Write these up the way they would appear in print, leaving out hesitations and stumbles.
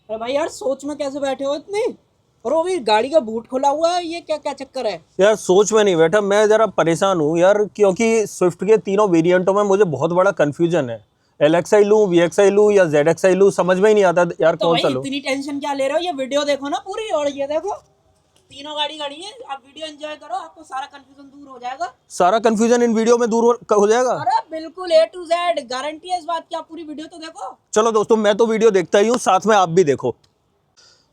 अरे भाई यार, सोच में कैसे बैठे हो इतने? और वो भी गाड़ी का बूट खुला हुआ है, ये क्या क्या चक्कर है? यार सोच में नहीं बैठा, मैं जरा परेशान हूँ यार, क्योंकि स्विफ्ट के तीनों वेरिएंटों में मुझे बहुत बड़ा कंफ्यूजन है। LXI लूँ, VXI लूँ या ZXI लूँ, समझ में ही नहीं आता यार तो कौन भाई सा लूँ। इतनी टेंशन क्या ले रहे हो? ये वीडियो देखो ना पूरी, और ये देखो तीनों गाड़ी खड़ी है। आप वीडियो एंजॉय करो, आपको सारा कंफ्यूजन दूर हो जाएगा। सारा कंफ्यूजन इन वीडियो में दूर हो जाएगा। अरे बिल्कुल A to Z गारंटी है इस बात की। आप पूरी वीडियो तो देखो। चलो दोस्तों, मैं तो वीडियो देखता ही हूँ, साथ में आप भी देखो।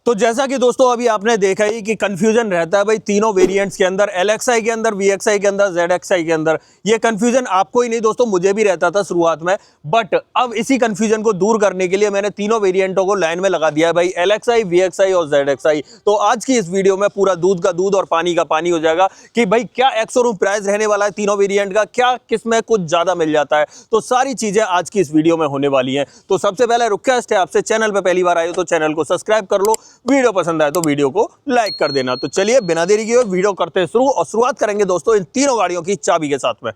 तो जैसा कि दोस्तों अभी आपने देखा ही कि कंफ्यूजन रहता है भाई तीनों वेरिएंट्स के अंदर, LXI के अंदर, VXI के अंदर, ZXI के अंदर। ये कंफ्यूजन आपको ही नहीं दोस्तों, मुझे भी रहता था शुरुआत में। बट अब इसी कंफ्यूजन को दूर करने के लिए मैंने तीनों वेरिएंटों को लाइन में लगा दिया है भाई, LXI, VXI और ZXI। तो आज की इस वीडियो में पूरा दूध का दूध और पानी का पानी हो जाएगा कि भाई क्या एक्स-शोरूम प्राइस रहने वाला है तीनों वेरिएंट का, क्या किसमें कुछ ज्यादा मिल जाता है। तो सारी चीजें आज की इस वीडियो में होने वाली हैं। तो सबसे पहले रिक्वेस्ट है आपसे, चैनल पर पहली बार आए हो तो चैनल को सब्सक्राइब कर लो, वीडियो पसंद आए तो वीडियो को लाइक कर देना। तो चलिए बिना देरी किए वीडियो करते हैं शुरू, और शुरुआत करेंगे दोस्तों इन तीनों गाड़ियों की चाबी के साथ में।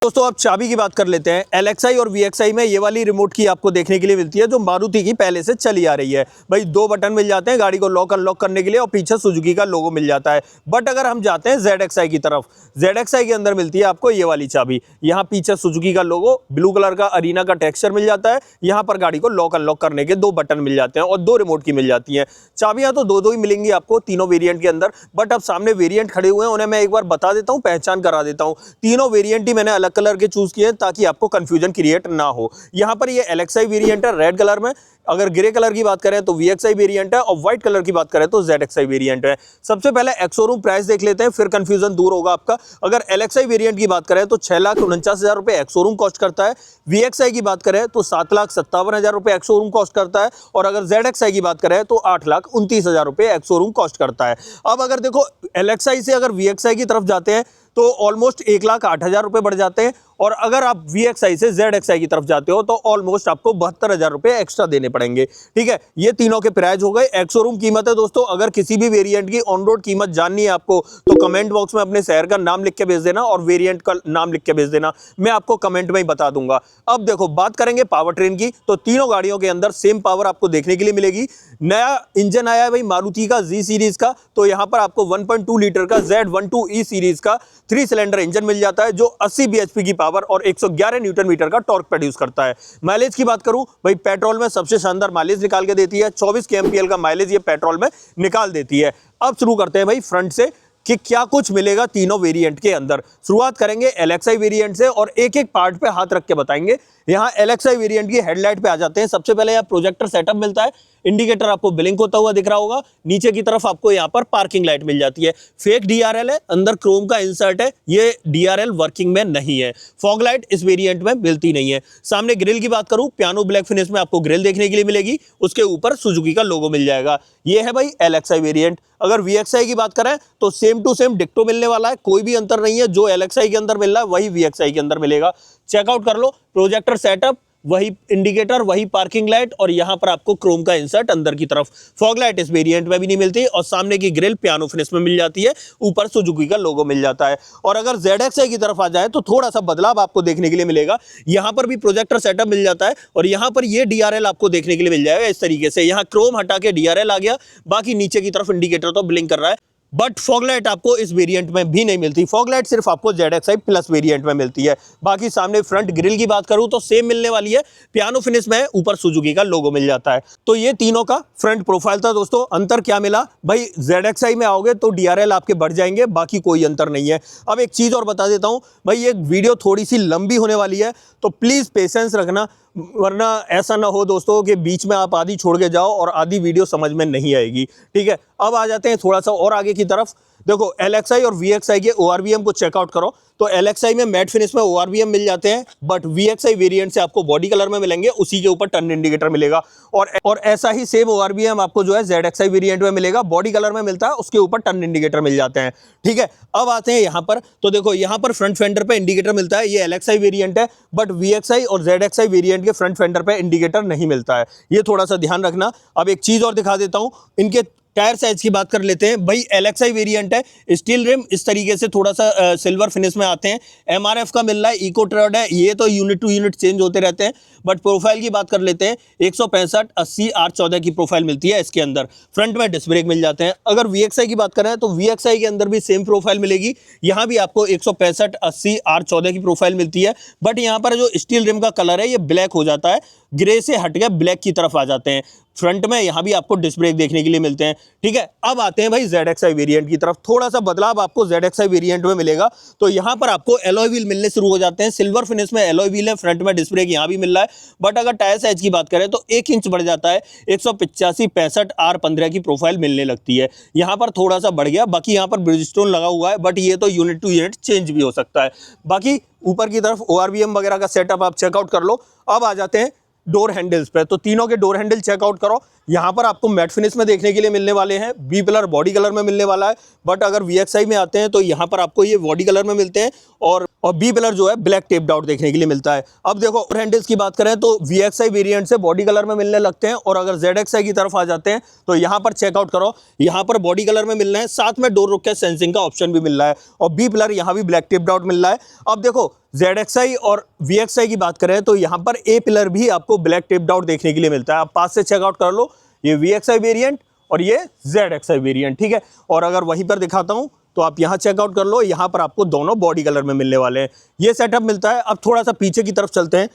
दोस्तों अब चाबी की बात कर लेते हैं। LXI और VXI में ये वाली रिमोट की आपको देखने के लिए मिलती है, जो मारुति की पहले से चली आ रही है। भाई 2 बटन मिल जाते हैं गाड़ी को लॉक अनलॉक करने के लिए, और पीछे सुजुकी का लोगो मिल जाता है। बट अगर हम जाते हैं ZXI की तरफ, ZXI के अंदर मिलती है आपको ये वाली चाबी। यहाँ पीछे सुजुकी का लोगो, ब्लू कलर का अरीना का टेक्सचर मिल जाता है। यहाँ पर गाड़ी को लॉक अनलॉक करने के 2 बटन मिल जाते हैं और 2 रिमोट की मिल जाती है। चाबियां तो 2-2 ही मिलेंगी आपको तीनों वेरिएंट के अंदर। बट अब सामने वेरिएंट खड़े हुए हैं, उन्हें मैं एक बार बता देता हूँ, पहचान करा देता हूँ। तीनों वेरिएंट ही मैंने अलग कलर के चूज किए ताकि आपको कंफ्यूजन क्रिएट ना हो। यहां पर ये LXI वेरिएंट है रेड कलर में, अगर ग्रे कलर की बात करें तो VXI वेरिएंट है, और व्हाइट कलर की बात करें तो ZXI वेरिएंट है। सबसे पहले एक्स-शोरूम प्राइस देख लेते हैं, फिर कंफ्यूजन दूर होगा आपका। अगर LXI वेरिएंट की बात करें तो 6,49,000 रुपए एक्स-शोरूम कॉस्ट करता है। VXI की बात करें तो 7,57,000 रुपए एक्स-शोरूम कॉस्ट करता है, और अगर ZXI की बात करें तो 8,29,000 रुपए एक्स-शोरूम कॉस्ट करता है। अब अगर देखो LXI से अगर VXI की तरफ जाते हैं तो ऑलमोस्ट 1,08,000 रुपए बढ़ जाते हैं, और अगर आप VXI से ZXI की तरफ जाते हो तो ऑलमोस्ट आपको 72,000 रुपए एक्स्ट्रा देने पड़ेंगे। ठीक है, ये तीनों के प्राइस हो गए। एक्स-शोरूम कीमत है दोस्तों। अगर किसी भी वेरिएंट की ऑन रोड कीमत जाननी है आपको तो कमेंट बॉक्स में अपने शहर का नाम लिख के भेज देना और वेरिएंट का नाम लिख के भेज देना, मैं आपको कमेंट में ही बता दूंगा। अब देखो बात करेंगे पावर ट्रेन की, तो तीनों गाड़ियों के अंदर सेम पावर आपको देखने के लिए मिलेगी। नया इंजन आया है भाई मारुति का Z सीरीज का, तो यहां पर आपको 1.2 लीटर का Z12E सीरीज का 3 सिलेंडर इंजन मिल जाता है, जो 80 bhp की पावर और 111 न्यूटन मीटर का टॉर्क प्रोड्यूस करता है। माइलेज की बात करूं भाई, पेट्रोल में सबसे शानदार माइलेज निकाल के देती है। 24 kmpl का माइलेज ये पेट्रोल में निकाल देती है। अब शुरू करते हैं भाई फ्रंट से कि क्या कुछ मिलेगा तीनों वेरिएंट के अंदर। शुरुआत करेंगे LXI वेरिएंट से और एक एक पार्ट पे हाथ रख के बताएंगे। यहाँ LXI वेरिएंट की हेडलाइट पे आ जाते हैं। सबसे पहले यहाँ प्रोजेक्टर सेटअप मिलता है, इंडिकेटर आपको ब्लिंक होता हुआ दिख रहा होगा। नीचे की तरफ आपको यहाँ पर पार्किंग लाइट मिल जाती है। फेक DRL है, अंदर क्रोम का इंसर्ट है, ये DRL वर्किंग में नहीं है। फॉग लाइट इस वेरिएंट में मिलती नहीं है। सामने ग्रिल की बात करूं, पियानो ब्लैक फिनिश में आपको ग्रिल देखने के लिए मिलेगी, उसके ऊपर सुजुकी का लोगो मिल जाएगा। ये है भाई LXI वेरिएंट। अगर VXI की बात करें तो सेम टू सेम डिक्टो मिलने वाला है, कोई भी अंतर नहीं है। जो LXI के अंदर मिल रहा है वही VXI के अंदर मिलेगा। चेकआउट कर लो, प्रोजेक्टर सेटअप, वही इंडिकेटर, वही पार्किंग लाइट, और यहां पर आपको क्रोम का इंसर्ट अंदर की तरफ। फॉग लाइट इस वेरिएंट में भी नहीं मिलती, और सामने की ग्रिल पियानो फिनिश में मिल जाती है, ऊपर सुजुकी का लोगो मिल जाता है। और अगर ZXI की तरफ आ जाए तो थोड़ा सा बदलाव आपको देखने के लिए मिलेगा। यहां पर भी प्रोजेक्टर सेटअप मिल जाता है, और यहां पर ये DRL आपको देखने के लिए मिल जाएगा इस तरीके से। यहां क्रोम हटा के DRL आ गया, बाकी नीचे की तरफ इंडिकेटर तो ब्लिंक कर रहा है। बट फॉग लाइट आपको इस वेरिएंट में भी नहीं मिलती। फॉग लाइट सिर्फ आपको ZXI प्लस वेरिएंट में मिलती है। बाकी सामने फ्रंट ग्रिल की बात करूं तो सेम मिलने वाली है, पियानो फिनिश में है, ऊपर सुजुकी का लोगो मिल जाता है। तो ये तीनों का फ्रंट प्रोफाइल था दोस्तों। अंतर क्या मिला भाई, ZXI में आओगे तो DRL आपके बढ़ जाएंगे, बाकी कोई अंतर नहीं है। अब एक चीज और बता देता हूं भाई, ये वीडियो थोड़ी सी लंबी होने वाली है, तो प्लीज पेशेंस रखना, वरना ऐसा ना हो दोस्तों कि बीच में आप आधी छोड़ के जाओ और आधी वीडियो समझ में नहीं आएगी। ठीक है, अब आ जाते हैं थोड़ा सा और आगे की तरफ। देखो LXI और VXI के ORVM को चेकआउट करो, तो LXI में मैट फिनिश में ORVM मिल जाते हैं, बट VXI वेरिएंट से आपको बॉडी कलर में मिलेंगे, उसी के ऊपर टर्न इंडिकेटर मिलेगा। और ऐसा ही सेम ORVM आपको जो है ZXI वेरिएंट में मिलेगा, बॉडी कलर में मिलता है, उसके ऊपर टर्न इंडिकेटर मिल जाते हैं। ठीक है, अब आते हैं यहाँ पर, तो देखो यहाँ पर फ्रंट फेंडर पे इंडिकेटर मिलता है, ये LXI वेरिएंट है, बट VXI और ZXI वेरिएंट के फ्रंट फेंडर पे इंडिकेटर नहीं मिलता है, ये थोड़ा सा ध्यान रखना। अब एक चीज और दिखा देता हूँ, इनके टायर साइज की बात कर लेते हैं भाई। LXI वेरिएंट है, स्टील रिम इस तरीके से थोड़ा सा सिल्वर फिनिश में आते हैं। MRF का मिल रहा है, इको ट्रड है, ये तो यूनिट टू यूनिट चेंज होते रहते हैं। बट प्रोफाइल की बात कर लेते हैं, 165 80 R14 की प्रोफाइल मिलती है इसके अंदर। फ्रंट में डिस्क ब्रेक मिल जाते हैं। अगर VXI की बात करें तो VXI के अंदर भी सेम प्रोफाइल मिलेगी। यहाँ भी आपको 165 80 R14 की प्रोफाइल मिलती है। बट यहाँ पर जो स्टील रिम का कलर है ये ब्लैक हो जाता है, ग्रे से हट के ब्लैक की तरफ आ जाते हैं। फ्रंट में यहाँ भी आपको डिस्क ब्रेक देखने के लिए मिलते हैं। ठीक है, अब आते हैं भाई ZXI वेरिएंट की तरफ। थोड़ा सा बदलाव आपको ZXI वेरिएंट में मिलेगा। तो यहाँ पर आपको एलॉय व्हील मिलने शुरू हो जाते हैं। सिल्वर फिनिश में एलॉय व्हील है, फ्रंट में डिस्क ब्रेक यहाँ भी मिल रहा है। बट अगर टायर साइज की बात करें तो 1 इंच बढ़ जाता है, 185 65 R15 की प्रोफाइल मिलने लगती है। यहाँ पर थोड़ा सा बढ़ गया, बाकी यहाँ पर ब्रिजस्टोन लगा हुआ है, बट ये तो यूनिट टू यूनिट चेंज भी हो सकता है। बाकी ऊपर की तरफ ORVM वगैरह का सेटअप आप चेकआउट कर लो। अब आ जाते हैं डोर हैंडल्स पे। तो तीनों के डोर हैंडल चेकआउट करो। यहाँ पर आपको मैट फिनिश में देखने के लिए मिलने वाले हैं, बी पिलर बॉडी कलर में मिलने वाला है। बट अगर VXI में आते हैं तो यहाँ पर आपको ये बॉडी कलर में मिलते हैं और बी पिलर जो है ब्लैक टेप्ड आउट देखने के लिए मिलता है। अब देखो डोर हैंडल्स की बात करें तो VXI वेरिएंट से बॉडी कलर में मिलने लगते हैं, और अगर ZXI की तरफ आ जाते हैं तो यहाँ पर चेकआउट करो, यहाँ पर बॉडी कलर में मिल रहे हैं, साथ में डोर रुक के सेंसिंग का ऑप्शन भी मिल रहा है, और बी पिलर यहाँ भी ब्लैक टेप्ड आउट मिल रहा है। अब देखो ZXI और VXI की बात करें तो यहाँ पर ए पिलर भी आपको ब्लैक टेप्ड आउट देखने के लिए मिलता है। आप पास से चेकआउट कर लो, ये VXI वेरिएंट और ये ZXI वेरिएंट। ठीक है, और अगर वहीं पर दिखाता हूँ तो आप यहाँ चेकआउट कर लो, यहाँ पर आपको दोनों बॉडी कलर में मिलने वाले हैं। ये सेटअप मिलता है। अब थोड़ा सा पीछे की तरफ चलते हैं।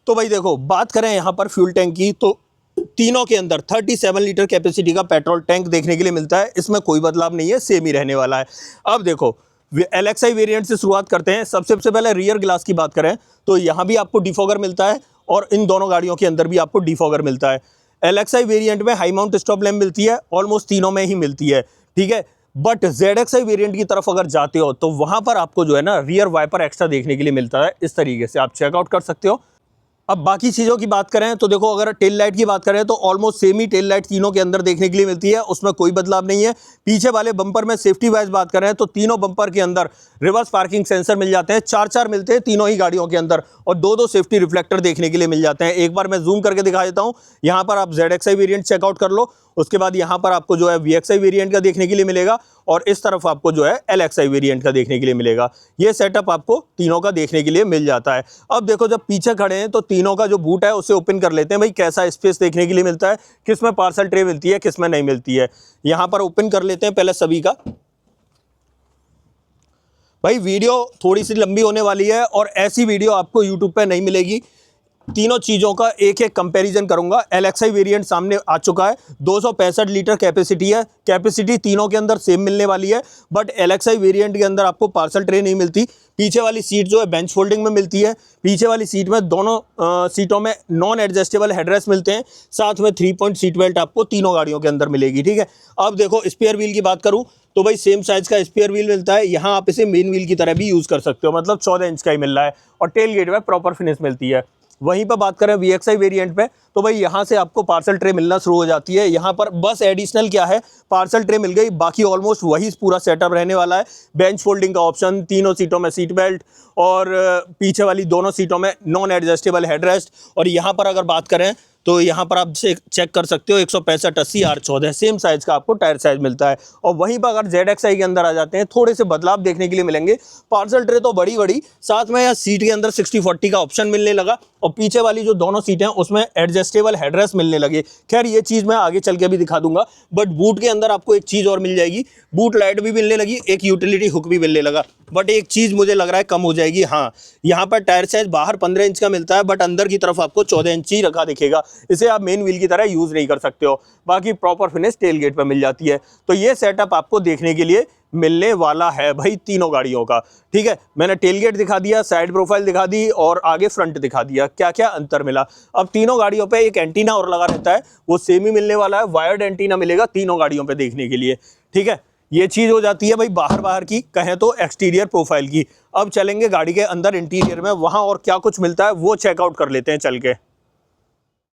तो भाई देखो, बात करें यहाँ पर फ्यूल टैंक की, तो तीनों के अंदर 37 लीटर कैपेसिटी का पेट्रोल टैंक देखने के लिए मिलता है। इसमें कोई बदलाव नहीं है, सेम ही रहने वाला है। अब देखो LXI वेरिएंट से शुरुआत करते हैं। सबसे पहले रियर ग्लास की बात करें तो यहाँ भी आपको डिफॉगर मिलता है, और इन दोनों गाड़ियों के अंदर भी आपको डिफॉगर मिलता है। LXI वेरिएंट में हाई माउंट स्टॉप लैम्प मिलती है, ऑलमोस्ट तीनों में ही मिलती है। ठीक है, बट ZXI वेरिएंट की तरफ अगर जाते हो तो वहां पर आपको जो है ना रियर वाइपर एक्स्ट्रा देखने के लिए मिलता है। इस तरीके से आप चेकआउट कर सकते हो। अब बाकी चीज़ों की बात करें तो देखो, अगर टेल लाइट की बात करें तो almost same he tail light तीनों के अंदर देखने के लिए मिलती है, उसमें कोई बदलाव नहीं है। पीछे वाले बम्पर में सेफ्टी वाइज बात करें तो तीनों बम्पर के अंदर रिवर्स पार्किंग सेंसर मिल जाते हैं, 4 मिलते हैं तीनों ही गाड़ियों के अंदर, और 2 सेफ्टी रिफ्लेक्टर देखने के लिए मिल जाते हैं। एक बार मैं जूम करके दिखा देता हूँ। यहाँ पर आप ZXI वेरिएंट चेकआउट कर लो, उसके बाद यहाँ पर आपको जो है VXI वेरिएंट का देखने के लिए मिलेगा, और इस तरफ आपको जो है LXI वेरिएंट का देखने के लिए मिलेगा। ये सेटअप आपको तीनों का देखने के लिए मिल जाता है। अब देखो, जब पीछे खड़े हैं तो तीनों का जो बूट है उसे ओपन कर लेते हैं भाई, कैसा स्पेस देखने के लिए मिलता है, किस में पार्सल ट्रे मिलती है, किस में नहीं मिलती है। यहाँ पर ओपन कर लेते हैं पहले सभी का। भाई वीडियो थोड़ी सी लंबी होने वाली है, और ऐसी वीडियो आपको यूट्यूब पे नहीं मिलेगी। तीनों चीज़ों का एक कंपैरिजन करूंगा। LXI वेरिएंट सामने आ चुका है, 265 लीटर कैपेसिटी है। कैपेसिटी तीनों के अंदर सेम मिलने वाली है, बट LXI वेरिएंट के अंदर आपको पार्सल ट्रे नहीं मिलती। पीछे वाली सीट जो है बेंच फोल्डिंग में मिलती है। पीछे वाली सीट में दोनों सीटों में नॉन एडजस्टेबल हेडरेस्ट मिलते हैं, साथ में 3 पॉइंट सीट बेल्ट आपको तीनों गाड़ियों के अंदर मिलेगी। ठीक है, अब देखो स्पेयर व्हील की बात करूँ तो भाई सेम साइज का स्पेयर व्हील मिलता है। यहाँ आप इसे मेन व्हील की तरह भी यूज़ कर सकते हो, मतलब 14 इंच का ही मिल रहा है, और टेल गेट में प्रॉपर फिनिश मिलती है। वहीं पर बात करें VXI वेरिएंट पे तो भाई यहाँ से आपको पार्सल ट्रे मिलना शुरू हो जाती है। यहाँ पर बस एडिशनल क्या है, पार्सल ट्रे मिल गई, बाकी ऑलमोस्ट वही पूरा सेटअप रहने वाला है। बेंच फोल्डिंग का ऑप्शन, तीनों सीटों में सीट बेल्ट, और पीछे वाली दोनों सीटों में नॉन एडजस्टेबल हेडरेस्ट। और यहाँ पर अगर बात करें तो यहाँ पर आप चेक कर सकते हो 165 80 R14 सेम साइज का आपको टायर साइज मिलता है। और वहीं पर अगर ZXI के अंदर आ जाते हैं, थोड़े से बदलाव देखने के लिए मिलेंगे। पार्सल ट्रे तो बड़ी, साथ में यहाँ सीट के अंदर 60-40 का ऑप्शन मिलने लगा, और पीछे वाली जो दोनों सीटें हैं उसमें एडजस्टेबल हेडरेस्ट मिलने लगे। खैर ये चीज़ मैं आगे चल के भी दिखा दूंगा। बट बूट के अंदर आपको एक चीज़ और मिल जाएगी, बूट लाइट भी मिलने लगी, एक यूटिलिटी हुक भी मिलने लगा। बट एक चीज़ मुझे लग रहा है कम हो जाएगी। हाँ, यहाँ पर टायर साइज बाहर 15 इंच का मिलता है, बट अंदर की तरफ आपको 14 इंच ही रखा दिखेगा। इसे आप मेन व्हील की तरह यूज़ नहीं कर सकते हो। बाकी प्रॉपर फिनिश टेल गेट पर मिल जाती है। तो ये सेटअप आपको देखने के लिए मिलने वाला है भाई तीनों गाड़ियों का। ठीक है, मैंने टेल गेट दिखा दिया, साइड प्रोफाइल दिखा दी, और आगे फ्रंट दिखा दिया, क्या क्या अंतर मिला। अब तीनों गाड़ियों पे एक एंटीना और लगा रहता है, वो सेम ही मिलने वाला है। वायर्ड एंटीना मिलेगा तीनों गाड़ियों पे देखने के लिए। ठीक है, ये चीज़ हो जाती है भाई बाहर की, कहें तो एक्सटीरियर प्रोफाइल की। अब चलेंगे गाड़ी के अंदर इंटीरियर में, वहाँ और क्या कुछ मिलता है वो चेकआउट कर लेते हैं चल के।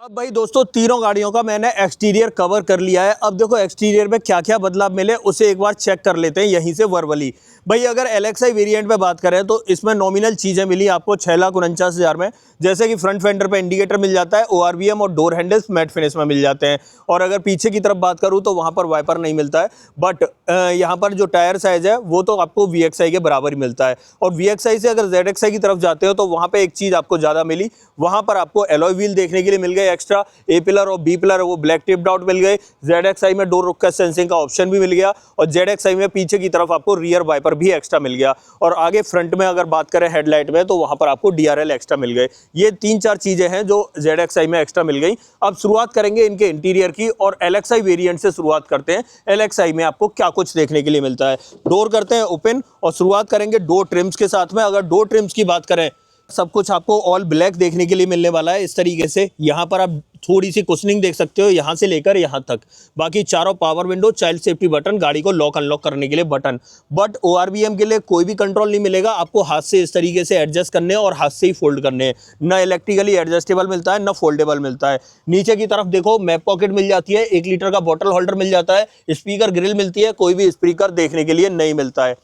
अब भाई दोस्तों, तीनों गाड़ियों का मैंने एक्सटीरियर कवर कर लिया है। अब देखो एक्सटीरियर में क्या क्या बदलाव मिले उसे एक बार चेक कर लेते हैं यहीं से वर्बली। भाई अगर LXi वेरिएंट में बात करें तो इसमें नॉमिनल चीज़ें मिली आपको 6,49,000 में, जैसे कि फ्रंट फेंडर पे इंडिकेटर मिल जाता है, ORVM और डोर हैंडल्स मैट फिनिश में मिल जाते हैं। और अगर पीछे की तरफ बात करूँ तो वहाँ पर वाइपर नहीं मिलता है, बट यहाँ पर जो टायर साइज़ है वो तो आपको VXi के बराबर ही मिलता है। और VXi से अगर ZXi की तरफ जाते हो तो वहाँ पर एक चीज़ आपको ज़्यादा मिली, वहाँ पर आपको एलॉय व्हील देखने के लिए मिल गए एक्स्ट्रा, A पिलर और B पिलर वो ब्लैक टिप्ड आउट मिल गए, ZXi में डोर रुक सेंसिंग का ऑप्शन भी मिल गया, और ZXi में पीछे की तरफ आपको रियर वाइपर भी एक्स्ट्रा मिल गया। और आगे फ्रंट में अगर बात करें हेडलाइट में तो वहां पर आपको DRL एक्स्ट्रा मिल गए। ये 3-4 चीजें हैं जो ZXi में एक्स्ट्रा मिल गई। अब शुरुआत करेंगे इनके इंटीरियर की, और LXi वेरिएंट से शुरुआत करते हैं। LXi में आपको क्या कुछ देखने के लिए मिलता है। डोर करते हैं ओपन और शुरुआत करेंगे डोर ट्रिम्स के साथ में। अगर डोर ट्रिम्स की बात करें, सब कुछ आपको ऑल ब्लैक देखने के लिए मिलने वाला है इस तरीके से। यहाँ पर आप थोड़ी सी कुशनिंग देख सकते हो यहाँ से लेकर यहाँ तक। बाकी चारों power window, child safety button, गाड़ी को लॉक अनलॉक करने के लिए बटन। बट ORVM के लिए कोई भी कंट्रोल नहीं मिलेगा आपको, हाथ से इस तरीके से एडजस्ट करने और हाथ से ही फोल्ड करने हैं। ना इलेक्ट्रिकली एडजस्टेबल मिलता है, ना फोल्डेबल मिलता है। नीचे की तरफ देखो मैप पॉकेट मिल जाती है, 1 लीटर का बॉटल होल्डर मिल जाता है, स्पीकर ग्रिल मिलती है, कोई भी स्पीकर देखने के लिए नहीं मिलता है।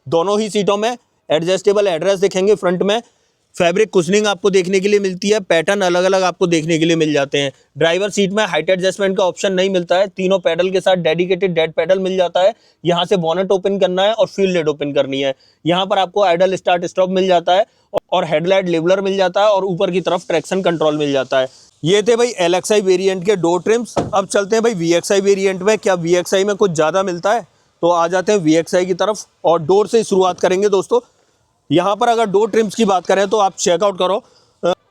दोनों ही सीटों में एडजस्टेबल एड्रेस दिखेंगे। फ्रंट में फैब्रिक कुशनिंग आपको देखने के लिए मिलती है, पैटर्न अलग अलग आपको देखने के लिए मिल जाते हैं। ड्राइवर सीट में हाइट एडजस्टमेंट का ऑप्शन नहीं मिलता है, तीनों पैडल के साथ डेडिकेटेड डेड पैडल मिल जाता है। यहाँ से बोनेट ओपन करना है और फ्यूल लिड ओपन करनी है। यहाँ पर आपको आइडल स्टार्ट स्टॉप मिल जाता है और हेडलाइट लेवलर मिल जाता है, और ऊपर की तरफ ट्रैक्शन कंट्रोल मिल जाता है। ये थे भाई LXi वेरिएंट के डोर ट्रिम्स। अब चलते हैं भाई VXi वेरिएंट में। क्या VXi में कुछ ज़्यादा मिलता है? तो आ जाते हैं VXi की तरफ और डोर से शुरुआत करेंगे दोस्तों। यहाँ पर अगर डोर ट्रिम्स की बात करें तो आप चेकआउट करो,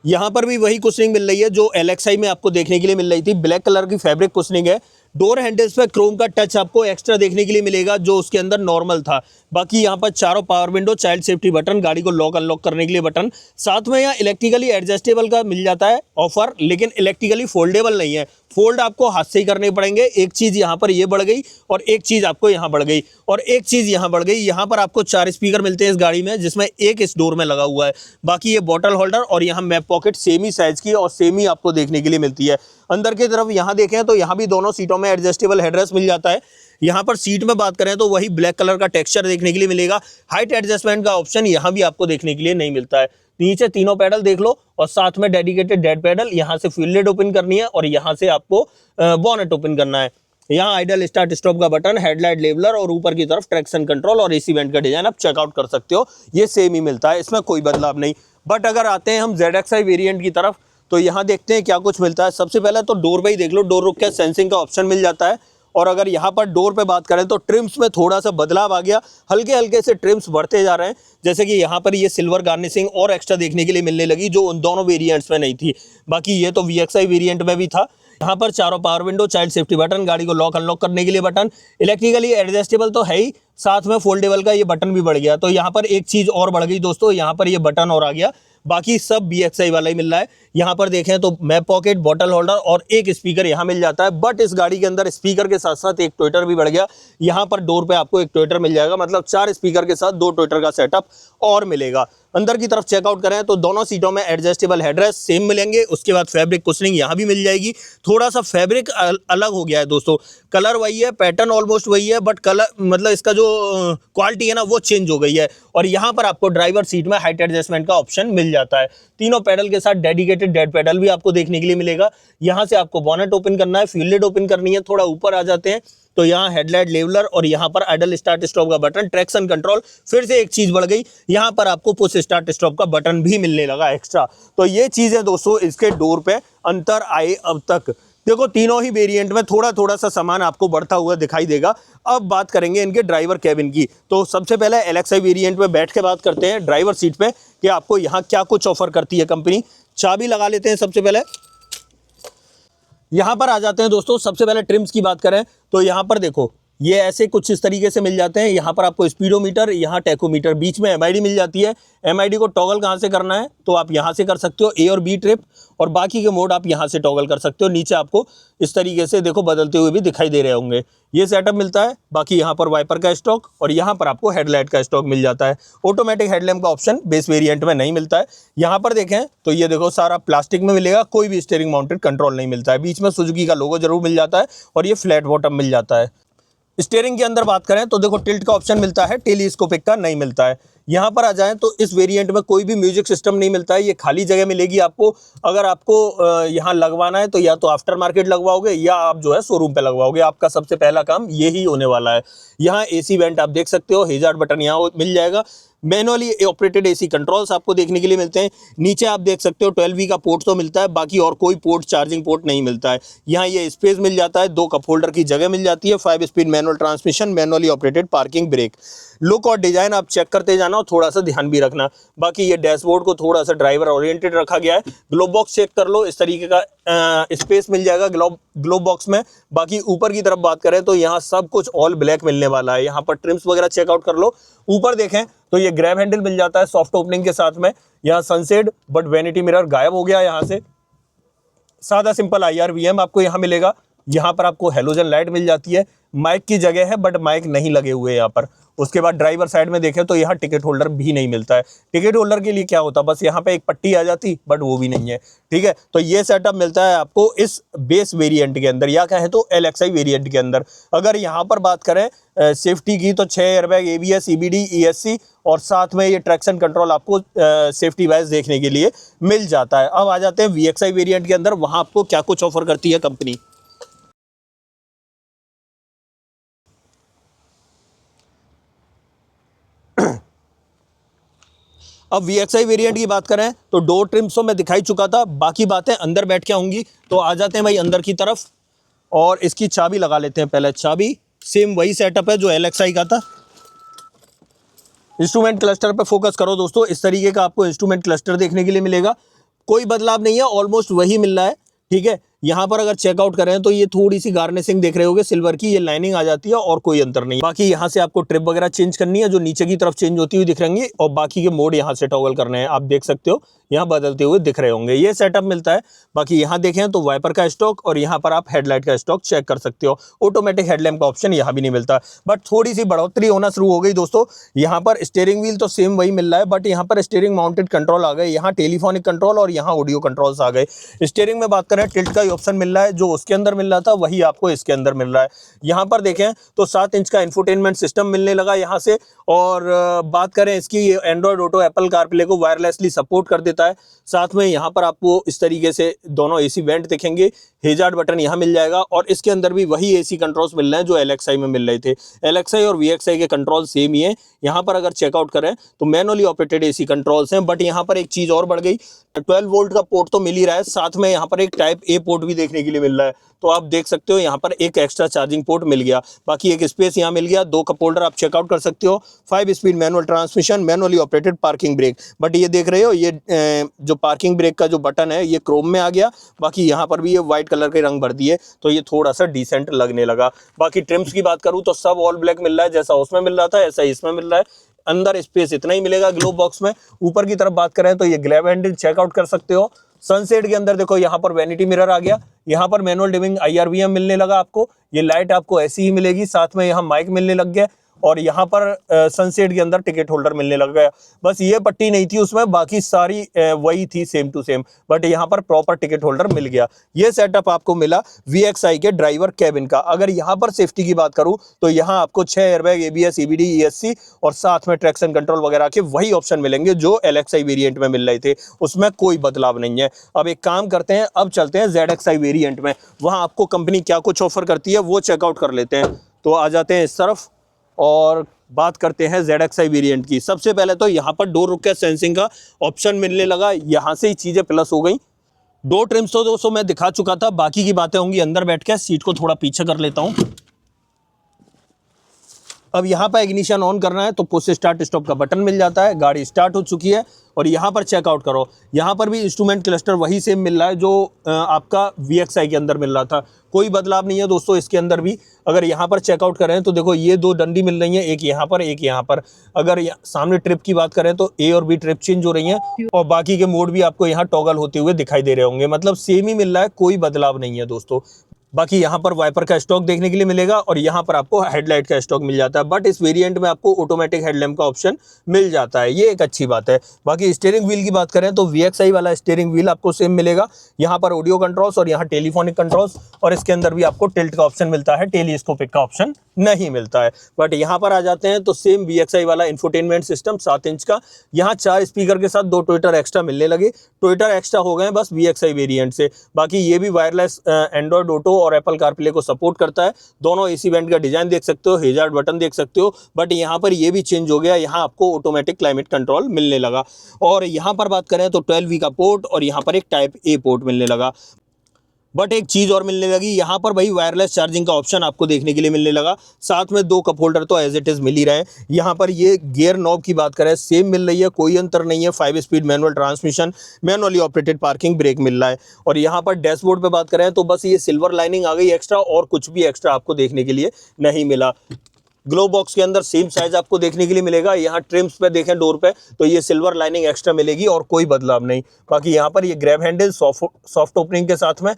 यहाँ पर भी वही कुशनिंग मिल रही है जो LXi में आपको देखने के लिए मिल रही थी। ब्लैक कलर की फैब्रिक कुशनिंग है। डोर हैंडल्स पे क्रोम का टच आपको एक्स्ट्रा देखने के लिए मिलेगा जो उसके अंदर नॉर्मल था। बाकी यहाँ पर चारों power window, child safety button, गाड़ी को लॉक अनलॉक करने के लिए बटन। साथ में यहाँ इलेक्ट्रिकली एडजस्टेबल का मिल जाता है ऑफर, लेकिन इलेक्ट्रिकली फोल्डेबल नहीं है। फोल्ड आपको हाथ से ही करने पड़ेंगे। एक चीज़ यहाँ पर ये बढ़ गई और एक चीज़ आपको यहाँ बढ़ गई और एक चीज़ यहाँ बढ़ गई। यहाँ पर आपको 4 स्पीकर मिलते हैं इस गाड़ी में, जिसमें एक इस डोर में लगा हुआ है। बाकी ये बॉटल होल्डर और यहाँ मैप पॉकेट सेम ही साइज़ की और सेम ही आपको देखने के लिए मिलती है। अंदर की तरफ यहाँ देखें तो यहाँ भी दोनों सीटों में एडजस्टेबल हेडरेस्ट मिल जाता है। यहाँ पर सीट में बात करें तो वही ब्लैक कलर का टेक्सचर देखने के लिए मिलेगा। हाइट एडजस्टमेंट का ऑप्शन यहाँ भी आपको देखने के लिए नहीं मिलता है। नीचे तीनों पैडल देख लो और साथ में डेडिकेटेड डेड पैडल। यहाँ से फ्यूल लिड ओपन करनी है और यहाँ से आपको बोनेट ओपन करना है। यहाँ आइडल स्टार्ट स्टॉप का बटन, हेडलाइट लेवलर और ऊपर की तरफ ट्रैक्शन कंट्रोल और AC वेंट का डिजाइन आप चेकआउट कर सकते हो। ये सेम ही मिलता है, इसमें कोई बदलाव नहीं। बट अगर आते हैं हम ZXi वेरिएंट की तरफ तो यहाँ देखते हैं क्या कुछ मिलता है। सबसे पहले तो डोर पे ही देख लो, डोर रुक के सेंसिंग का ऑप्शन मिल जाता है। और अगर यहाँ पर डोर पे बात करें तो ट्रिम्स में थोड़ा सा बदलाव आ गया, हल्के हल्के से ट्रिम्स बढ़ते जा रहे हैं। जैसे कि यहाँ पर ये सिल्वर गार्निशिंग और एक्स्ट्रा देखने के लिए मिलने लगी जो उन दोनों वेरिएंट्स में नहीं थी। बाकी ये तो VXi वेरिएंट में भी था। यहाँ पर चारों power window, child safety button, गाड़ी को लॉक अनलॉक करने के लिए बटन, इलेक्ट्रिकली एडजस्टेबल तो है ही, साथ में फोल्डेबल का ये बटन भी बढ़ गया। तो यहाँ पर एक चीज़ और बढ़ गई दोस्तों, यहाँ पर ये बटन और आ गया। बाकी सब VXi वाला ही मिल रहा है। यहाँ पर देखें तो मैप पॉकेट, बॉटल होल्डर और एक स्पीकर यहाँ मिल जाता है। बट इस गाड़ी के अंदर स्पीकर के साथ साथ एक ट्विटर भी बढ़ गया। यहाँ पर डोर पे आपको एक ट्विटर मिल जाएगा, मतलब 4 स्पीकर के साथ 2 ट्विटर का सेटअप और मिलेगा। अंदर की तरफ चेकआउट करें तो दोनों सीटों में एडजस्टेबल हेडरेस्ट सेम मिलेंगे। उसके बाद फैब्रिक कुशनिंग यहाँ भी मिल जाएगी। थोड़ा सा फैब्रिक अलग हो गया है दोस्तों, कलर वही है, पैटर्न ऑलमोस्ट वही है, बट कलर मतलब इसका जो क्वालिटी है ना वो चेंज हो गई है। और यहाँ पर आपको ड्राइवर सीट में हाइट एडजस्टमेंट का ऑप्शन मिल जाता है। तीनों पैडल के साथ डेडिकेटेड डेड पैडल भी आपको देखने के लिए मिलेगा। यहाँ से आपको बोनेट ओपन करना है, फ्यूल लिड ओपन करनी है। थोड़ा ऊपर आ जाते हैं तो यहाँ हेडलाइट लेवलर और यहाँ पर आइडल स्टार्ट स्टॉप का बटन, ट्रैक्शन कंट्रोल। फिर से एक चीज़ बढ़ गई, यहाँ पर आपको पुश स्टार्ट स्टॉप का बटन भी मिलने लगा एक्स्ट्रा। तो ये चीज़ें दोस्तों इसके डोर पे अंतर आए अब तक। देखो तीनों ही वेरिएंट में थोड़ा थोड़ा सा सामान आपको बढ़ता हुआ दिखाई देगा। अब बात करेंगे इनके ड्राइवर कैबिन की। तो सबसे पहले LXi वेरिएंट में बैठ के बात करते हैं ड्राइवर सीट पे कि आपको यहाँ क्या कुछ ऑफर करती है कंपनी। चाबी लगा लेते हैं सबसे पहले। यहाँ पर आ जाते हैं दोस्तों। सबसे पहले ट्रिम्स की बात करें तो यहाँ पर देखो ये ऐसे कुछ इस तरीके से मिल जाते हैं। यहाँ पर आपको स्पीडोमीटर, यहाँ टैकोमीटर, बीच में MID मिल जाती है। MID को टॉगल कहाँ से करना है तो आप यहाँ से कर सकते हो, A और B ट्रिप, और बाकी के मोड आप यहाँ से टॉगल कर सकते हो। नीचे आपको इस तरीके से देखो बदलते हुए भी दिखाई दे रहे होंगे, ये सेटअप मिलता है। बाकी यहाँ पर वाइपर का स्टॉक और यहाँ पर आपको हेडलाइट का स्टॉक मिल जाता है। ऑटोमेटिक हेडलैम्प का ऑप्शन बेस वेरिएंट में नहीं मिलता है। यहाँ पर देखें तो ये देखो सारा प्लास्टिक में मिलेगा, कोई भी स्टीयरिंग माउंटेड कंट्रोल नहीं मिलता है। बीच में सुजुकी का लोगो जरूर मिल जाता है और ये फ्लैट बॉटम मिल जाता है। स्टीयरिंग के अंदर बात करें तो देखो टिल्ट का ऑप्शन मिलता है, टेलीस्कोपिक का नहीं मिलता है। यहाँ पर आ जाएं तो इस वेरिएंट में कोई भी म्यूजिक सिस्टम नहीं मिलता है, ये खाली जगह मिलेगी आपको। अगर आपको यहाँ लगवाना है तो या तो आफ्टर मार्केट लगवाओगे या आप जो है शोरूम पे लगवाओगे, आपका सबसे पहला काम यही होने वाला है। यहाँ एसी वेंट आप देख सकते हो, हेजार्ड बटन यहाँ मिल जाएगा। मैनुअली ऑपरेटेड एसी कंट्रोल्स आपको देखने के लिए मिलते हैं। नीचे आप देख सकते हो 12V का पोर्ट तो मिलता है, बाकी और कोई पोर्ट चार्जिंग पोर्ट नहीं मिलता है। यहाँ ये स्पेस मिल जाता है, 2 कप होल्डर की जगह मिल जाती है, 5 speed manual transmission, manually operated parking break. Look और डिजाइन आप चेक करते जाना और थोड़ा सा ध्यान भी रखना। बाकी ये डैशबोर्ड को थोड़ा सा ड्राइवर ओरिएंटेड रखा गया है। ग्लोब बॉक्स चेक कर लो, इस तरीके का स्पेस मिल जाएगा ग्लोब बॉक्स में। बाकी ऊपर की तरफ बात करें तो यहाँ सब कुछ ऑल ब्लैक मिलने वाला है। यहाँ पर ट्रिम्स वगैरह चेकआउट कर लो। ऊपर देखें तो ये ग्रैब हैंडल मिल जाता है सॉफ्ट ओपनिंग के साथ में। यहाँ सनसेट बट वैनिटी मिरर गायब हो गया यहाँ से। सादा सिंपल IRVM आपको यहाँ मिलेगा। यहाँ पर आपको हेलोजन लाइट मिल जाती है। माइक की जगह है बट माइक नहीं लगे हुए यहाँ पर। उसके बाद ड्राइवर साइड में देखें तो यहाँ टिकट होल्डर भी नहीं मिलता है। टिकट होल्डर के लिए क्या होता, बस यहाँ पे एक पट्टी आ जाती, बट वो भी नहीं है। ठीक है, तो ये सेटअप मिलता है आपको इस बेस वेरिएंट के अंदर, या कहें तो LXI वेरिएंट के अंदर। अगर यहाँ पर बात करें सेफ्टी की तो 6 एयरबैग, ABS, EBD, ESC और साथ में ये ट्रैक्शन कंट्रोल आपको सेफ्टी वाइज देखने के लिए मिल जाता है। अब आ जाते हैं VXI वेरिएंट के अंदर, वहाँ आपको क्या कुछ ऑफर करती है कंपनी। अब VXI वेरिएंट की बात करें तो डोर ट्रिम्स तो मैं दिखाई चुका था, बाकी बातें अंदर बैठ के होंगी। तो आ जाते हैं भाई अंदर की तरफ और इसकी चाबी लगा लेते हैं। पहले चाबी सेम वही सेटअप है जो LXI का था। इंस्ट्रूमेंट क्लस्टर पे फोकस करो दोस्तों, इस तरीके का आपको इंस्ट्रूमेंट क्लस्टर देखने के लिए मिलेगा। कोई बदलाव नहीं है, ऑलमोस्ट वही मिल रहा है। ठीक है, यहाँ पर अगर चेकआउट करें तो ये थोड़ी सी गार्निशिंग देख रहे होगे सिल्वर की, ये लाइनिंग आ जाती है और कोई अंतर नहीं। बाकी यहाँ से आपको ट्रिप वगैरह चेंज करनी है जो नीचे की तरफ चेंज होती हुई दिख रही है, और बाकी के मोड यहाँ से टॉगल करने हैं। आप देख सकते हो यहाँ बदलते हुए दिख रहे होंगे, ये सेटअप मिलता है। बाकी यहाँ देखें तो वाइपर का स्टॉक और यहाँ पर आप हेडलाइट का स्टॉक चेक कर सकते हो। ऑटोमेटिक हेडलैम्प का ऑप्शन यहाँ भी नहीं मिलता, बट थोड़ी सी बढ़ोतरी होना शुरू हो गई दोस्तों। यहाँ पर स्टीयरिंग व्हील तो सेम वही मिल रहा है, बट यहाँ पर स्टीयरिंग माउंटेड कंट्रोल आ गए, यहाँ टेलीफोनिक कंट्रोल और यहाँ ऑडियो कंट्रोल्स आ गए। स्टीयरिंग में बात करें टिल्ट का ऑप्शन मिल रहा है, जो उसके अंदर मिल रहा था वही आपको इसके अंदर मिल रहा है। यहाँ पर देखें तो 7 इंच का इंफोटेनमेंट सिस्टम मिलने लगा यहाँ से। और बात करें इसकी, एंड्रॉयड ऑटो एप्पल कारप्ले को वायरलेसली सपोर्ट कर देता है। साथ में यहाँ पर आपको इस तरीके से दोनों एसी वेंट दिखेंगे, हेजार्ड बटन यहाँ मिल जाएगा और इसके अंदर भी वही एसी कंट्रोल्स मिल रहे हैं जो LXI में मिल रहे थे। LXI और VXI के कंट्रोल सेम ही है। यहाँ पर अगर चेकआउट करें तो मैनुअली ऑपरेटेड एसी कंट्रोल्स हैं, बट यहाँ पर एक चीज़ और बढ़ गई, 12 वोल्ट का पोर्ट तो मिल ही रहा है, साथ में यहाँ पर एक टाइप A पोर्ट भी देखने के लिए मिल रहा है। तो आप देख सकते हो यहाँ पर एक एक्स्ट्रा चार्जिंग पोर्ट मिल गया। बाकी एक स्पेस यहाँ मिल गया, 2 कप होल्डर आप चेकआउट कर सकते हो, 5 speed manual transmission, manually operated parking break. But ये देख रहे हो ये जो पार्किंग ब्रेक का जो बटन है ये क्रोम में आ गया। बाकी यहाँ पर भी ये व्हाइट कलर के रंग भर दिए, तो ये थोड़ा सा डिसेंट लगने लगा। बाकी ट्रिम्स की बात करूँ तो सब ऑल ब्लैक मिल रहा है, जैसा उसमें मिल रहा था ऐसा ही इसमें मिल रहा है। अंदर स्पेस इतना ही मिलेगा ग्लोब बॉक्स में। ऊपर की तरफ बात करें तो ये ग्लैब हैंडल चेकआउट कर सकते हो। सनसेट के अंदर देखो यहाँ पर वैनिटी मिरर आ गया, यहाँ पर मैनुअल डिमिंग IRVM मिलने लगा आपको। ये लाइट आपको ऐसी ही मिलेगी, साथ में यहाँ माइक मिलने लग गया और यहाँ पर सनसेट के अंदर टिकट होल्डर मिलने लग गया। बस ये पट्टी नहीं थी उसमें, बाकी सारी वही थी सेम टू सेम, बट यहाँ पर प्रॉपर टिकट होल्डर मिल गया। ये सेटअप आपको मिला VXI के ड्राइवर कैबिन का। अगर यहाँ पर सेफ्टी की बात करूँ तो यहाँ आपको 6 एयरबैग, ABS, EBD, ESC और साथ में ट्रैक्शन कंट्रोल वगैरह के वही ऑप्शन मिलेंगे जो LXI वेरिएंट में मिल रहे थे, उसमें कोई बदलाव नहीं है। अब एक काम करते हैं, अब चलते हैं ZXI वेरिएंट में, वहाँ आपको कंपनी क्या कुछ ऑफर करती है वो चेकआउट कर लेते हैं। तो आ जाते हैं इस तरफ और बात करते हैं ZXI वेरिएंट की। सबसे पहले तो यहाँ पर डोर रुक सेंसिंग का ऑप्शन मिलने लगा, यहाँ से ही चीज़ें प्लस हो गई। डोर ट्रिम्स तो दोस्तों मैं दिखा चुका था, बाकी की बातें होंगी अंदर बैठ के। सीट को थोड़ा पीछे कर लेता हूँ। अब यहाँ पर इग्निशन ऑन करना है तो पुश स्टार्ट स्टॉप का बटन मिल जाता है, गाड़ी स्टार्ट हो चुकी है। और यहाँ पर चेकआउट करो, यहाँ पर भी इंस्ट्रूमेंट क्लस्टर वही सेम मिल रहा है जो आपका VXI के अंदर मिल रहा था, कोई बदलाव नहीं है दोस्तों इसके अंदर भी। अगर यहाँ पर चेकआउट करें तो देखो ये 2 डंडी मिल रही हैं, एक यहाँ पर एक यहाँ पर। अगर सामने ट्रिप की बात करें तो A और B ट्रिप चेंज हो रही हैं और बाकी के मोड भी आपको यहाँ टॉगल होते हुए दिखाई दे रहे होंगे, मतलब सेम ही मिल रहा है, कोई बदलाव नहीं है दोस्तों। बाकी यहाँ पर वाइपर का स्टॉक देखने के लिए मिलेगा और यहाँ पर आपको हेडलाइट का स्टॉक मिल जाता है, बट इस वेरिएंट में आपको ऑटोमेटिक हेडलैम्प का ऑप्शन मिल जाता है, ये एक अच्छी बात है। बाकी स्टीयरिंग व्हील की बात करें तो VXI वाला स्टीयरिंग व्हील आपको सेम मिलेगा, यहाँ पर ऑडियो कंट्रोल्स और यहाँ टेलीफोनिक कंट्रोल्स, और इसके अंदर भी आपको टिल्ट का ऑप्शन मिलता है, टेलीस्कोपिक का ऑप्शन नहीं मिलता है। बट यहाँ पर आ जाते हैं तो सेम VXI वाला इंफोटेनमेंट सिस्टम 7 इंच का, यहाँ 4 स्पीकर के साथ 2 ट्विटर एक्स्ट्रा मिलने लगे, ट्विटर एक्स्ट्रा हो गए बस VXI वेरिएंट से। बाकी ये भी वायरलेस एंड्रॉयड ऑटो और एप्पल कारप्ले को सपोर्ट करता है। दोनों AC वेंट का डिजाइन देख सकते हो, हेजार्ड बटन देख सकते हो, बट यहाँ पर ये भी चेंज हो गया, यहाँ आपको ऑटोमेटिक क्लाइमेट कंट्रोल मिलने लगा। और यहाँ पर बात करें तो 12V का पोर्ट और यहाँ पर एक टाइप A पोर्ट मिलने लगा। बट एक चीज़ और मिलने लगी, यहाँ पर भाई वायरलेस चार्जिंग का ऑप्शन आपको देखने के लिए मिलने लगा, साथ में 2 कप होल्डर तो एज इट इज़ मिल ही रहे हैं। यहाँ पर ये गियर नॉब की बात करें सेम मिल रही है, कोई अंतर नहीं है, 5 speed manual transmission, manually operated parking brake मिल रहा है। और यहाँ पर डैशबोर्ड पे बात करें तो बस ये सिल्वर लाइनिंग आ गई एक्स्ट्रा, और कुछ भी एक्स्ट्रा आपको देखने के लिए नहीं मिला। ग्लो बॉक्स के अंदर सेम साइज आपको देखने के लिए मिलेगा, यहाँ ट्रिम्स पे देखें डोर पे तो ये सिल्वर लाइनिंग एक्स्ट्रा मिलेगी और कोई बदलाव नहीं। बाकी यहाँ पर ये ग्रैब हैंडल सॉफ्ट ओपनिंग के साथ में,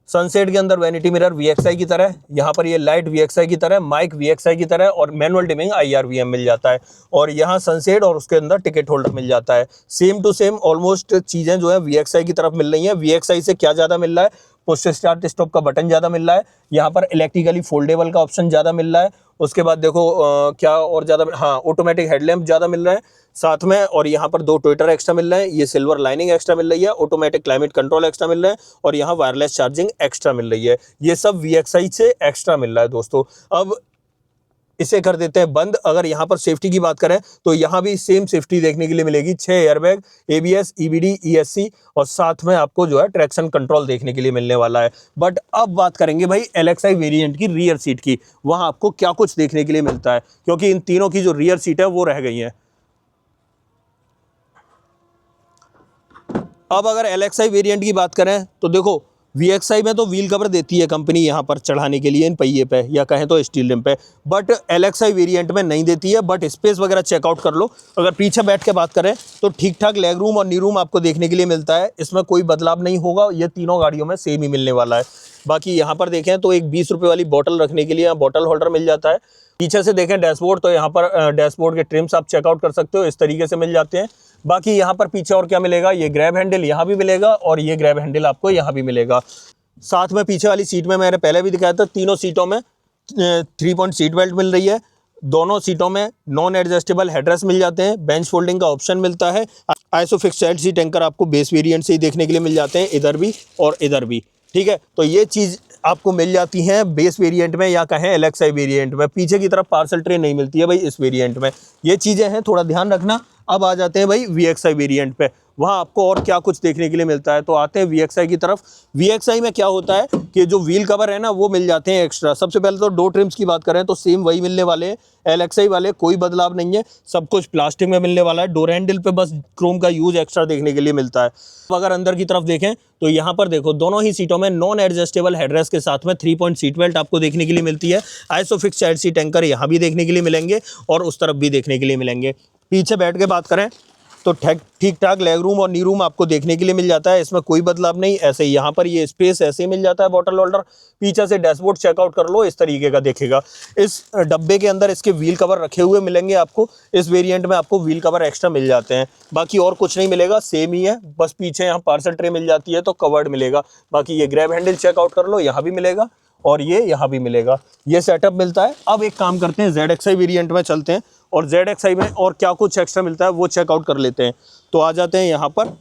सनसेट के अंदर वैनिटी मिरर VXI की तरह, यहाँ पर ये लाइट VXI की तरह, माइक VXI की तरह और मैनुअल डिमिंग IRVM मिल जाता है। और यहाँ सनसेट और उसके अंदर टिकट होल्डर मिल जाता है। सेम टू सेम ऑलमोस्ट चीज़ें जो है VXI की तरफ मिल रही हैं। VXI से क्या ज़्यादा मिल रहा है, पुश स्टार्ट स्टॉप का बटन ज़्यादा मिल रहा है, यहाँ पर इलेक्ट्रिकली फोल्डेबल का ऑप्शन ज़्यादा मिल रहा है, उसके बाद देखो क्या और ज़्यादा, हाँ ऑटोमेटिक हेडलैम्प ज़्यादा मिल रहा है साथ में, और यहाँ पर 2 ट्विटर एक्स्ट्रा मिल रहे हैं, ये सिल्वर लाइनिंग एक्स्ट्रा मिल रही है, ऑटोमेटिक क्लाइमेट कंट्रोल एक्स्ट्रा मिल रहा है और यहाँ वायरलेस चार्जिंग एक्स्ट्रा मिल रही है। ये सब VXI से एक्स्ट्रा मिल रहा है दोस्तों। अब इसे कर देते हैं बंद। अगर यहाँ पर सेफ्टी की बात करें तो यहाँ भी सेम सेफ्टी देखने के लिए मिलेगी, 6 एयरबैग, ABS, EBD, ESC और साथ में आपको जो है ट्रैक्शन कंट्रोल देखने के लिए मिलने वाला है। बट अब बात करेंगे भाई LXI वेरिएंट की रियर सीट की, वहाँ आपको क्या कुछ देखने के लिए मिलता है, क्योंकि इन तीनों की जो रियर सीट है वो रह गई है। अब अगर LXI वेरिएंट की बात करें तो देखो VXI में तो व्हील कवर देती है कंपनी यहाँ पर चढ़ाने के लिए इन पहिए पे, या कहें तो स्टील रिम पे, बट LXI वेरिएंट में नहीं देती है। बट स्पेस वगैरह चेकआउट कर लो। अगर पीछे बैठ के बात करें तो ठीक ठाक लेग रूम और नी रूम आपको देखने के लिए मिलता है, इसमें कोई बदलाव नहीं होगा, ये तीनों गाड़ियों में सेम ही मिलने वाला है। बाकी यहाँ पर देखें तो एक 20 रुपये वाली बॉटल रखने के लिए यहाँ बॉटल होल्डर मिल जाता है। पीछे से देखें डैशबोर्ड, तो यहाँ पर डैशबोर्ड के ट्रिम्स आप चेकआउट कर सकते हो, इस तरीके से मिल जाते हैं। बाकी यहाँ पर पीछे और क्या मिलेगा, ये ग्रैब हैंडल यहाँ भी मिलेगा और ये ग्रैब हैंडल आपको यहाँ भी मिलेगा। साथ में पीछे वाली सीट में मैंने पहले भी दिखाया था, तीनों सीटों में 3 पॉइंट सीट बेल्ट मिल रही है, दोनों सीटों में नॉन एडजस्टेबल हेडरेस्ट मिल जाते हैं, बेंच फोल्डिंग का ऑप्शन मिलता है। आइसोफिक्स चाइल्ड सीट एंकर आपको बेस वेरिएंट से ही देखने के लिए मिल जाते हैं, इधर भी और इधर भी, ठीक है। तो ये चीज़ आपको मिल जाती हैं बेस वेरिएंट में, या कहें LXI वेरिएंट में। पीछे की तरफ पार्सल ट्रे नहीं मिलती है भाई इस वेरिएंट में, ये चीज़ें हैं, थोड़ा ध्यान रखना। अब आ जाते हैं भाई VXI वेरिएंट पे, वहाँ आपको और क्या कुछ देखने के लिए मिलता है। तो आते हैं VXI की तरफ। VXI में क्या होता है कि जो व्हील कवर है ना वो मिल जाते हैं एक्स्ट्रा। सबसे पहले तो डोर ट्रिम्स की बात करें तो सेम वही मिलने वाले हैं, LXI वाले, कोई बदलाव नहीं है, सब कुछ प्लास्टिक में मिलने वाला है। डोर हैंडल पे बस क्रोम का यूज एक्स्ट्रा देखने के लिए मिलता है। अगर अंदर की तरफ देखें तो यहाँ पर देखो दोनों ही सीटों में नॉन एडजस्टेबल हेडरेस्ट के साथ में 3 पॉइंट सीट बेल्ट आपको देखने के लिए मिलती है। आइसोफिक्स चाइल्ड सीट एंकर यहाँ भी देखने के लिए मिलेंगे और उस तरफ भी देखने के लिए मिलेंगे। पीछे बैठ के बात करें तो ठीक ठाक लेग रूम और नी रूम आपको देखने के लिए मिल जाता है, इसमें कोई बदलाव नहीं। ऐसे ही यहाँ पर ये स्पेस ऐसे ही मिल जाता है, बॉटल होल्डर। पीछे से डैशबोर्ड चेकआउट कर लो, इस तरीके का देखेगा। इस डब्बे के अंदर इसके व्हील कवर रखे हुए मिलेंगे आपको, इस वेरिएंट में आपको व्हील कवर एक्स्ट्रा मिल जाते हैं। बाकी और कुछ नहीं मिलेगा, सेम ही है, बस पीछे यहाँ पार्सल ट्रे मिल जाती है तो कवर्ड मिलेगा। बाकी ये ग्रैब हैंडल चेकआउट कर लो, यहाँ भी मिलेगा और ये यहाँ भी मिलेगा, ये सेटअप मिलता है। अब एक काम करते हैं ZXI वेरिएंट में चलते हैं और ZXI में और क्या कुछ एक्स्ट्रा मिलता है वो चेकआउट कर लेते हैं। तो आ जाते हैं यहाँ पर,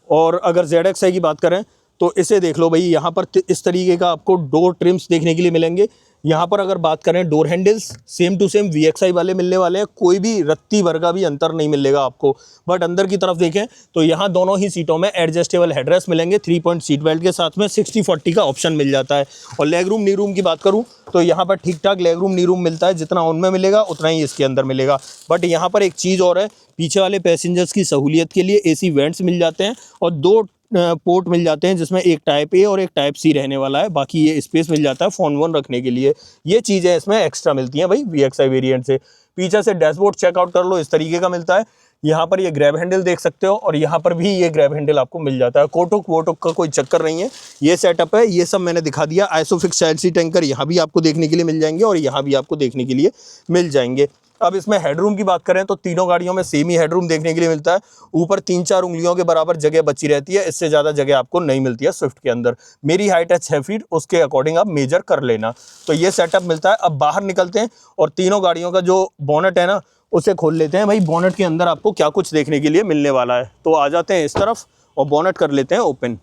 और अगर ZXI की बात करें तो इसे देख लो भाई, यहाँ पर इस तरीके का आपको डोर ट्रिम्स देखने के लिए मिलेंगे। यहाँ पर अगर बात करें door handles same to same VXI वाले मिलने वाले हैं, कोई भी रत्ती भर का भी अंतर नहीं मिलेगा आपको। बट अंदर की तरफ देखें तो यहाँ दोनों ही सीटों में एडजस्टेबल हेडरेस्ट मिलेंगे, 3 पॉइंट सीट बेल्ट के साथ में 60-40 का ऑप्शन मिल जाता है। और लेग रूम नी रूम की बात करूँ तो यहाँ पर ठीक ठाक लेग रूम नी रूम मिलता है, जितना उनमें मिलेगा उतना ही इसके अंदर मिलेगा। बट यहाँ पर एक चीज़ और है, पीछे वाले पैसेंजर्स की सहूलियत के लिए AC वेंट्स मिल जाते हैं और 2 पोर्ट मिल जाते हैं, जिसमें एक टाइप A और एक टाइप C रहने वाला है। बाकी ये स्पेस मिल जाता है फ़ोन वोन रखने के लिए। ये चीज़ें इसमें एक्स्ट्रा मिलती हैं भाई VXI वेरिएंट से। पीछे से डैशबोर्ड चेकआउट कर लो, इस तरीके का मिलता है। यहाँ पर ये ग्रैब हैंडल देख सकते हो और यहाँ पर भी ये ग्रैब हैंडल आपको मिल जाता है। कोटुक वोटुक का कोई चक्कर नहीं है, ये सेटअप है, ये सब मैंने दिखा दिया। आइसोफिक्स चाइल्ड सीट एंकर यहाँ भी आपको देखने के लिए मिल जाएंगे और यहाँ भी आपको देखने के लिए मिल जाएंगे। अब इसमें हेडरूम की बात करें तो तीनों गाड़ियों में सेम ही हेडरूम देखने के लिए मिलता है। ऊपर 3-4 उंगलियों के बराबर जगह बची रहती है, इससे ज़्यादा जगह आपको नहीं मिलती है स्विफ्ट के अंदर। मेरी हाइट है 6 फीट, उसके अकॉर्डिंग आप मेजर कर लेना। तो ये सेटअप मिलता है। अब बाहर निकलते हैं और तीनों गाड़ियों का जो बोनट है ना उसे खोल लेते हैं। भाई बोनट के अंदर आपको क्या कुछ देखने के लिए मिलने वाला है, तो आ जाते हैं इस तरफ और बोनट कर लेते हैं ओपन।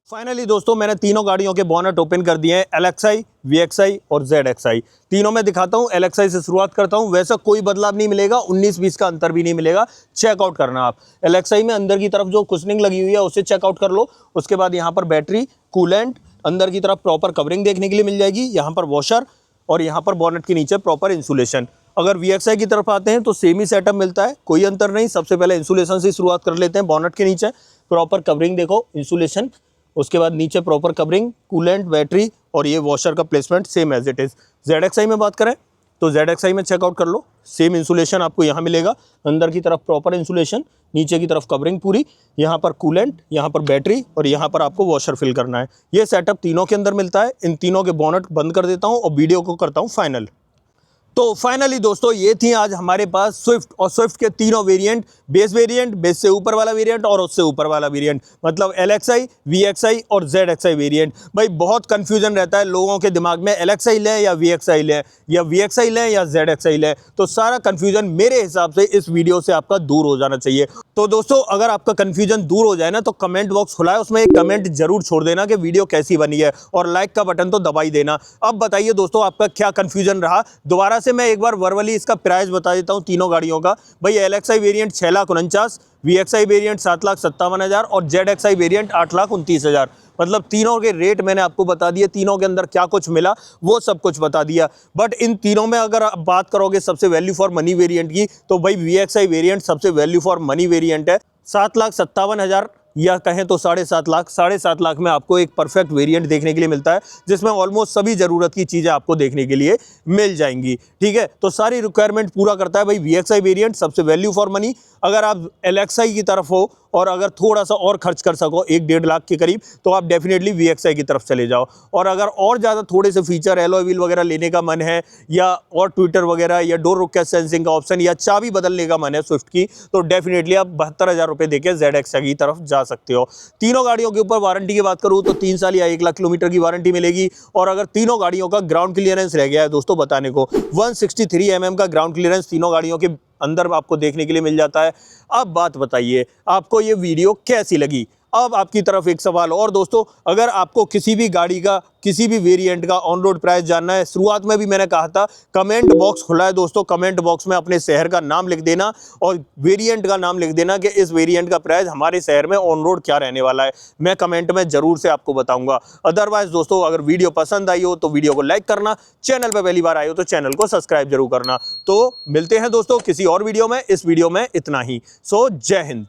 फाइनली दोस्तों मैंने तीनों गाड़ियों के बोनट ओपन कर दिए हैं, LXI, VXI और ZXI। तीनों में दिखाता हूं। LXI से शुरुआत करता हूं। वैसा कोई बदलाव नहीं मिलेगा, 19-20 का अंतर भी नहीं मिलेगा, चेकआउट करना आप। LXI में अंदर की तरफ जो कुशनिंग लगी हुई है उसे चेकआउट कर लो। उसके बाद यहाँ पर बैटरी, कूलेंट, अंदर की तरफ प्रॉपर कवरिंग देखने के लिए मिल जाएगी, यहाँ पर वॉशर और यहाँ पर बोनट के नीचे प्रॉपर इंसुलेशन। अगर VXI की तरफ आते हैं तो सेम ही सेटअप मिलता है, कोई अंतर नहीं। सबसे पहले इंसुलेशन से शुरुआत कर लेते हैं। बोनट के नीचे प्रॉपर कवरिंग देखो, इंसुलेशन, उसके बाद नीचे प्रॉपर कवरिंग, कूलेंट, बैटरी और ये वॉशर का placement same as it is. ZXI में बात करें तो ZXI में चेकआउट कर लो, सेम इंसुलेशन आपको यहाँ मिलेगा। अंदर की तरफ प्रॉपर इंसुलेशन, नीचे की तरफ कवरिंग पूरी, यहाँ पर कूलेंट, यहाँ पर बैटरी और यहाँ पर आपको वॉशर फिल करना है। ये सेटअप तीनों के अंदर मिलता है। इन तीनों के बोनट बंद कर देता हूँ और वीडियो को करता हूँ फाइनल। तो फाइनली दोस्तों ये थी आज हमारे पास स्विफ्ट और स्विफ्ट के तीनों वेरिएंट, बेस वेरिएंट, बेस से ऊपर वाला वेरिएंट और उससे ऊपर वाला वेरिएंट, मतलब LXI, VXI और ZXI वेरिएंट। भाई बहुत कंफ्यूजन रहता है लोगों के दिमाग में, LXI लें या VXI लें या VXI लें या ZXI लें, तो सारा कंफ्यूजन मेरे हिसाब से इस वीडियो से आपका दूर हो जाना चाहिए। तो दोस्तों अगर आपका कंफ्यूजन दूर हो जाए ना तो कमेंट बॉक्स खुला है, उसमें एक कमेंट जरूर छोड़ देना कि वीडियो कैसी बनी है और लाइक का बटन तो दबा ही देना। अब बताइए दोस्तों आपका क्या कंफ्यूजन रहा। दोबारा से मैं एक बार वर्बली इसका प्राइस बता देता हूं तीनों गाड़ियों का। भाई LXI वेरिएंट 6,49,000, VXI वेरिएंट 7,57,000 और ZXI वेरिएंट 8,29,000। मतलब तीनों के रेट मैंने आपको बता दिए, तीनों के अंदर क्या कुछ मिला वो सब कुछ बता दिया। बट इन तीनों में अगर आप बात करोगे सबसे वैल्यू फॉर मनी वेरिएंट की तो भाई VXI वेरिएंट सबसे वैल्यू फॉर मनी वेरिएंट है। 7,57,000 या कहें तो 7.5 लाख, 7.5 लाख में आपको एक परफेक्ट वेरिएंट देखने के लिए मिलता है, जिसमें ऑलमोस्ट सभी ज़रूरत की चीज़ें आपको देखने के लिए मिल जाएंगी। ठीक है, तो सारी रिक्वायरमेंट पूरा करता है भाई VXI वेरिएंट, सबसे वैल्यू फॉर मनी। अगर आप LXI की तरफ हो और अगर थोड़ा सा और खर्च कर सको 1-1.5 लाख के करीब, तो आप डेफिनेटली VXI की तरफ चले जाओ। और अगर और ज़्यादा थोड़े से फीचर, एलॉय व्हील वगैरह लेने का मन है या और ट्विटर वगैरह या डोर रुक सेंसिंग का ऑप्शन या चाबी बदलने का मन है स्विफ्ट की, तो डेफिनेटली आप 72,000 रुपये देके ZXI की तरफ जा सकते हो। तीनों गाड़ियों के ऊपर वारंटी की बात करूँ तो 3 साल या 1 लाख किलोमीटर की वारंटी मिलेगी। और अगर तीनों गाड़ियों का ग्राउंड क्लियरेंस रह गया है दोस्तों बताने को, 163 mm का ग्राउंड क्लियरेंस तीनों गाड़ियों के अंदर आपको देखने के लिए मिल जाता है। अब बात बताइए आपको ये वीडियो कैसी लगी। अब आपकी तरफ एक सवाल और दोस्तों, अगर आपको किसी भी गाड़ी का, किसी भी वेरिएंट का ऑन रोड प्राइस जानना है, शुरुआत में भी मैंने कहा था कमेंट बॉक्स खुला है दोस्तों, कमेंट बॉक्स में अपने शहर का नाम लिख देना और वेरिएंट का नाम लिख देना कि इस वेरिएंट का प्राइस हमारे शहर में ऑन रोड क्या रहने वाला है। मैं कमेंट में जरूर से आपको बताऊंगा। अदरवाइज दोस्तों अगर वीडियो पसंद आई हो तो वीडियो को लाइक करना, चैनल पर पहली बार आए हो तो चैनल को सब्सक्राइब जरूर करना। तो मिलते हैं दोस्तों किसी और वीडियो में, इस वीडियो में इतना ही। सो जय हिंद।